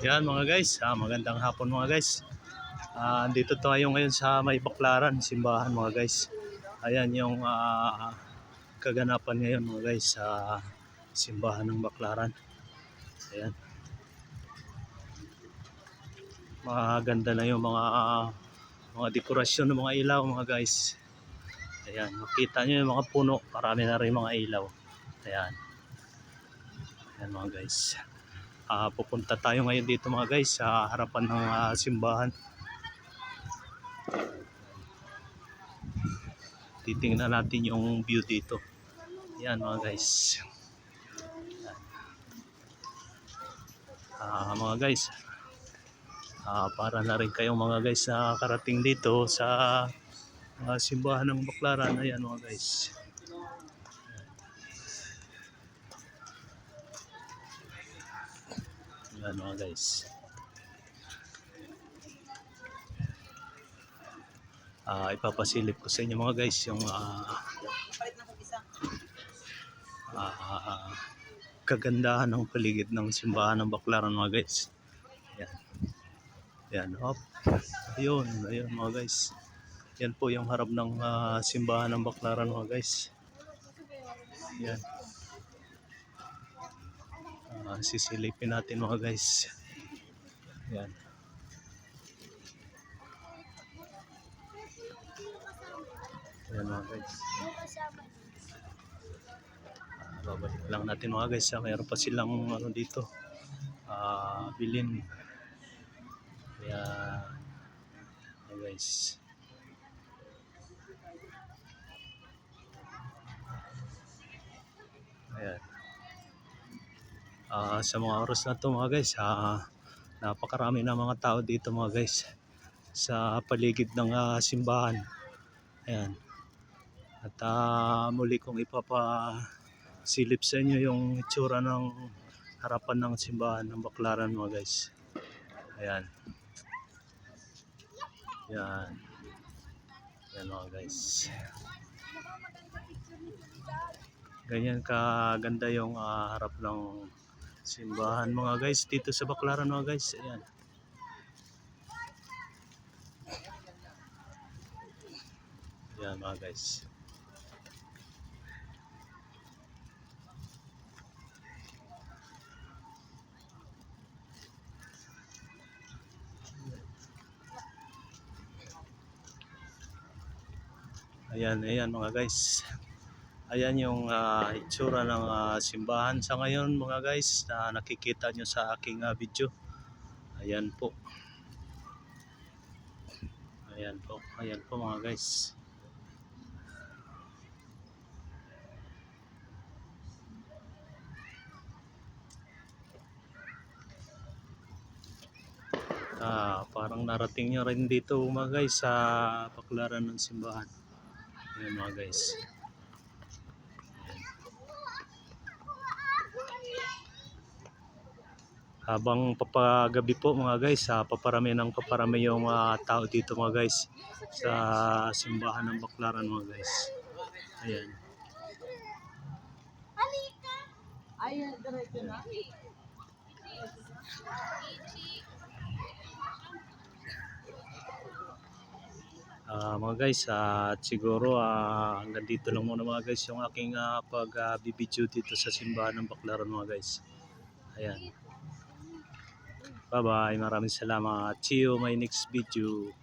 Yan mga guys, magandang hapon mga guys. Andito tayo ngayon sa May Baklaran, simbahan mga guys. Ayan yung kaganapan ngayon mga guys sa simbahan ng Baklaran. Ayan. Maganda na yung mga dekorasyon ng mga ilaw mga guys. Ayan, makita nyo yung mga puno, marami na rin mga ilaw. Ayan. Ayan mga guys. Pupunta tayo ngayon dito mga guys sa harapan ng simbahan. Titingnan natin yung view dito. Yan mga guys. Mga guys, para na rin kayong mga guys na karating dito sa simbahan ng Baklaran. Ayan mga guys. Ayan mga guys. Ipapasilip ko sa inyo mga guys yung kagandahan ng paligid ng simbahan ng Baklaran mga guys. Yan. Yan, hop. Ayun mga guys. Yan po yung harap ng simbahan ng Baklaran mga guys. Yan. Sisilipin natin mga guys. Yan. Yan mga guys. Babalik lang natin mga guys. Mayroon pa silang ano dito. Bilin. Yan. Mga guys. Ayan. Sa mga oras na to mga guys, napakarami na mga tao dito mga guys sa paligid ng simbahan. Ayan. At muli kong ipapasilip sa inyo yung itsura ng harapan ng simbahan ng Baklaran mga guys. Ayan. Yan. Yan mga guys. Ganyan kaganda yung harap ng simbahan mga guys dito sa Baklaran mga guys. Ayan. Ayan mga guys. Ayan mga guys. Ayan yung itsura ng simbahan sa ngayon mga guys na nakikita nyo sa aking video. Ayan po. Ayan po mga guys. Parang narating nyo rin dito mga guys sa Baklaran ng simbahan. Ayan mga guys. Habang papagabi po mga guys, paparami yung tao dito mga guys sa simbahan ng Baklaran mga guys. Ayan. Ayan, diretso na. Mga guys, at siguro hanggang dito lang muna mga guys yung aking pag-video dito sa simbahan ng Baklaran mga guys. Ayan. Bye bye, maraming salamat. See you my next video.